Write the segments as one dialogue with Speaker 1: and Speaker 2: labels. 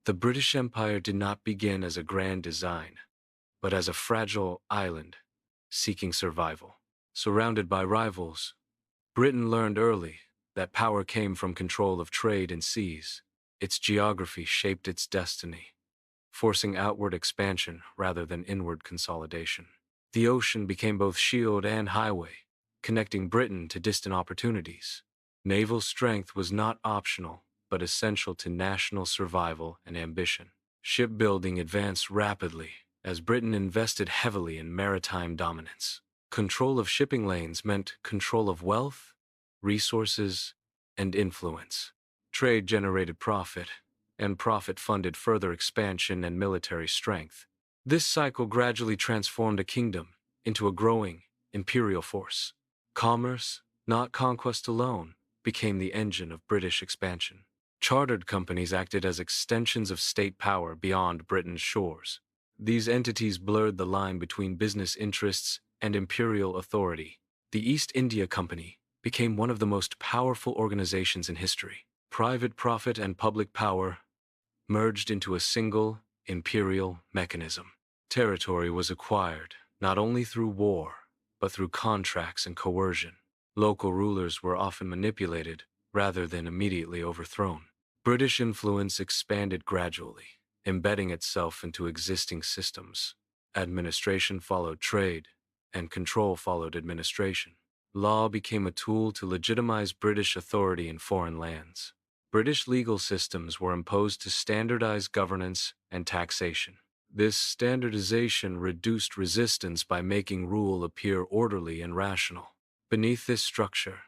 Speaker 1: The British Empire did not begin as a grand design, but as a fragile island seeking survival. Surrounded by rivals, Britain learned early that power came from control of trade and seas. Its geography shaped its destiny, forcing outward expansion rather than inward consolidation. The ocean became both shield and highway, connecting Britain to distant opportunities. Naval strength was not optional, but essential to national survival and ambition. Shipbuilding advanced rapidly as Britain invested heavily in maritime dominance. Control of shipping lanes meant control of wealth, resources, and influence. Trade generated profit, and profit funded further expansion and military strength. This cycle gradually transformed a kingdom into a growing imperial force. Commerce, not conquest alone, became the engine of British expansion. Chartered companies acted as extensions of state power beyond Britain's shores. These entities blurred the line between business interests and imperial authority. The East India Company became one of the most powerful organizations in history. Private profit and public power merged into a single imperial mechanism. Territory was acquired not only through war, but through contracts and coercion. Local rulers were often manipulated rather than immediately overthrown. British influence expanded gradually, embedding itself into existing systems. Administration followed trade, and control followed administration. Law became a tool to legitimize British authority in foreign lands. British legal systems were imposed to standardize governance and taxation. This standardization reduced resistance by making rule appear orderly and rational. Beneath this structure,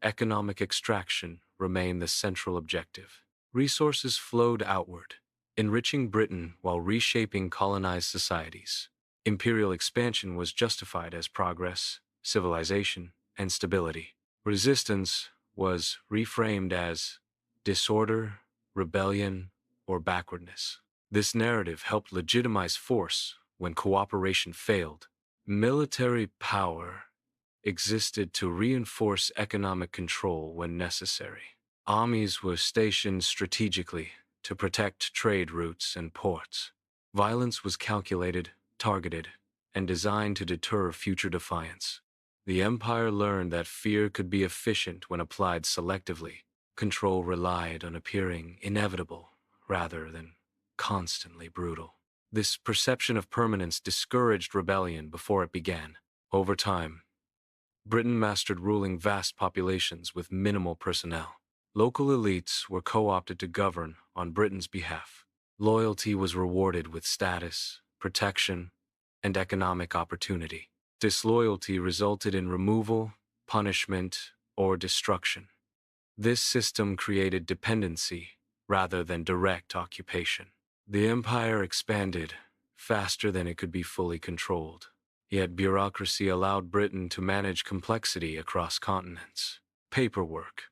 Speaker 1: economic extraction remained the central objective. Resources flowed outward, enriching Britain while reshaping colonized societies. Imperial expansion was justified as progress, civilization, and stability. Resistance was reframed as disorder, rebellion, or backwardness. This narrative helped legitimize force when cooperation failed. Military power existed to reinforce economic control when necessary. Armies were stationed strategically to protect trade routes and ports. Violence was calculated, targeted, and designed to deter future defiance. The empire learned that fear could be efficient when applied selectively. Control relied on appearing inevitable rather than constantly brutal. This perception of permanence discouraged rebellion before it began. Over time, Britain mastered ruling vast populations with minimal personnel. Local elites were co-opted to govern on Britain's behalf. Loyalty was rewarded with status, protection, and economic opportunity. Disloyalty resulted in removal, punishment, or destruction. This system created dependency rather than direct occupation. The empire expanded faster than it could be fully controlled. Yet bureaucracy allowed Britain to manage complexity across continents. Paperwork,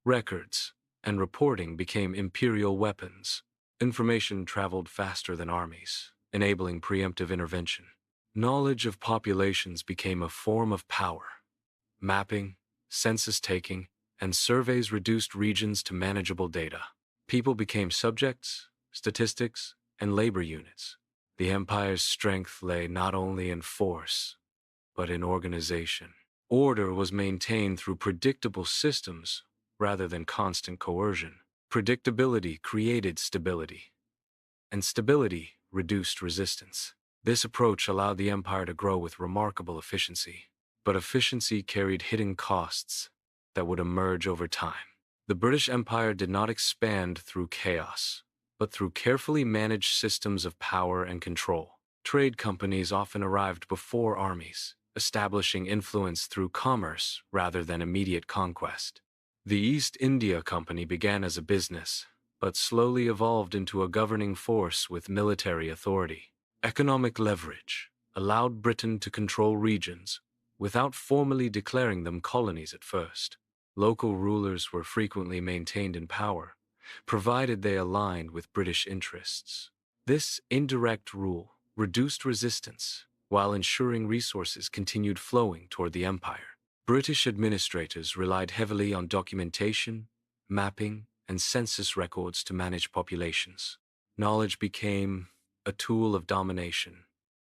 Speaker 1: records, and reporting became imperial weapons. Information traveled faster than armies, enabling preemptive intervention. Knowledge of populations became a form of power. Mapping, census-taking, and surveys reduced regions to manageable data. People became subjects, statistics, and labor units. The empire's strength lay not only in force, but in organization. Order was maintained through predictable systems rather than constant coercion. Predictability created stability, and stability reduced resistance. This approach allowed the empire to grow with remarkable efficiency. But efficiency carried hidden costs that would emerge over time. The British Empire did not expand through chaos, but through carefully managed systems of power and control. Trade companies often arrived before armies, establishing influence through commerce rather than immediate conquest. The East India Company began as a business, but slowly evolved into a governing force with military authority. Economic leverage allowed Britain to control regions without formally declaring them colonies at first. Local rulers were frequently maintained in power, provided they aligned with British interests. This indirect rule reduced resistance while ensuring resources continued flowing toward the empire. British administrators relied heavily on documentation, mapping, and census records to manage populations. Knowledge became a tool of domination,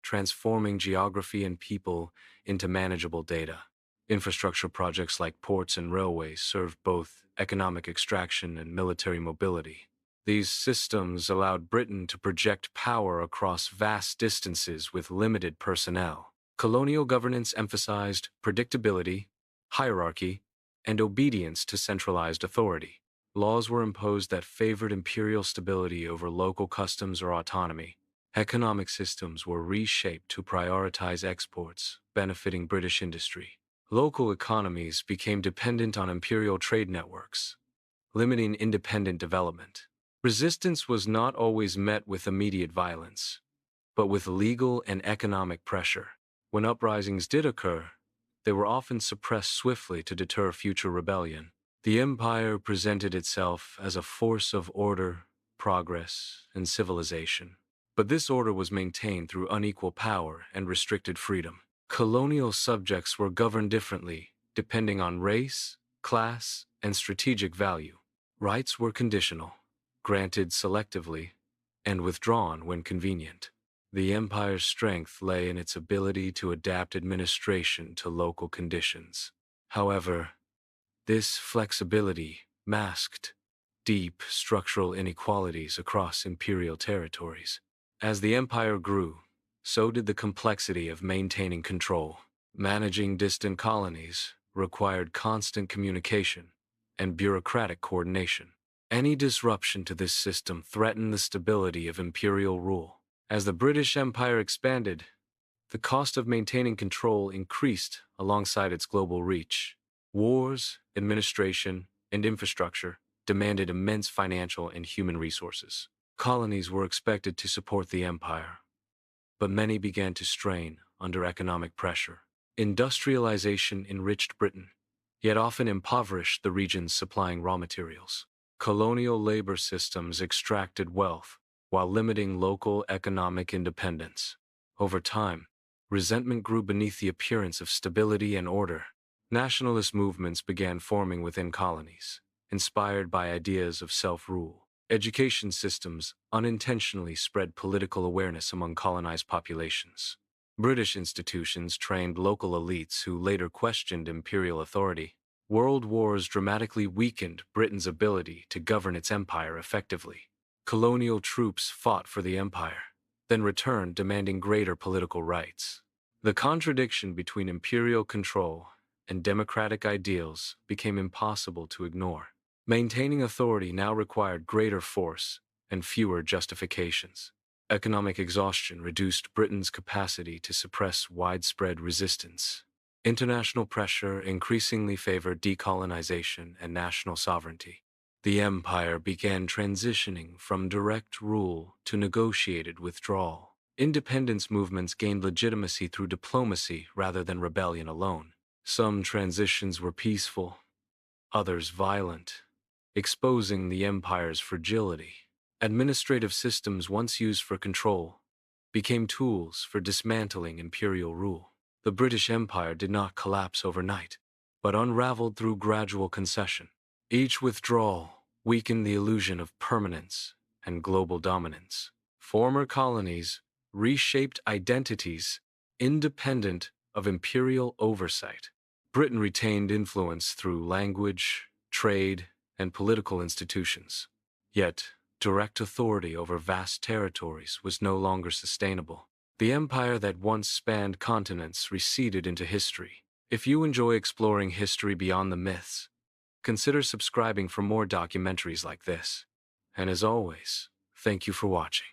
Speaker 1: transforming geography and people into manageable data. Infrastructure projects like ports and railways served both economic extraction and military mobility. These systems allowed Britain to project power across vast distances with limited personnel. Colonial governance emphasized predictability, hierarchy, and obedience to centralized authority. Laws were imposed that favored imperial stability over local customs or autonomy. Economic systems were reshaped to prioritize exports, benefiting British industry. Local economies became dependent on imperial trade networks, limiting independent development. Resistance was not always met with immediate violence, but with legal and economic pressure. When uprisings did occur, they were often suppressed swiftly to deter future rebellion. The empire presented itself as a force of order, progress, and civilization. But this order was maintained through unequal power and restricted freedom. Colonial subjects were governed differently, depending on race, class, and strategic value. Rights were conditional, granted selectively, and withdrawn when convenient. The empire's strength lay in its ability to adapt administration to local conditions. However, this flexibility masked deep structural inequalities across imperial territories. As the empire grew, so did the complexity of maintaining control. Managing distant colonies required constant communication and bureaucratic coordination. Any disruption to this system threatened the stability of imperial rule. As the British Empire expanded, the cost of maintaining control increased alongside its global reach. Wars, administration, and infrastructure demanded immense financial and human resources. Colonies were expected to support the empire, but many began to strain under economic pressure. Industrialization enriched Britain, yet often impoverished the regions supplying raw materials. Colonial labor systems extracted wealth while limiting local economic independence. Over time, resentment grew beneath the appearance of stability and order. Nationalist movements began forming within colonies, inspired by ideas of self-rule. Education systems unintentionally spread political awareness among colonized populations. British institutions trained local elites who later questioned imperial authority. World wars dramatically weakened Britain's ability to govern its empire effectively. Colonial troops fought for the empire, then returned demanding greater political rights. The contradiction between imperial control and democratic ideals became impossible to ignore. Maintaining authority now required greater force and fewer justifications. Economic exhaustion reduced Britain's capacity to suppress widespread resistance. International pressure increasingly favored decolonization and national sovereignty. The empire began transitioning from direct rule to negotiated withdrawal. Independence movements gained legitimacy through diplomacy rather than rebellion alone. Some transitions were peaceful, others violent, exposing the empire's fragility. Administrative systems once used for control became tools for dismantling imperial rule. The British Empire did not collapse overnight, but unraveled through gradual concession. Each withdrawal weakened the illusion of permanence and global dominance. Former colonies reshaped identities independent of imperial oversight. Britain retained influence through language, trade, and political institutions. Yet, direct authority over vast territories was no longer sustainable. The empire that once spanned continents receded into history. If you enjoy exploring history beyond the myths, consider subscribing for more documentaries like this. And as always, thank you for watching.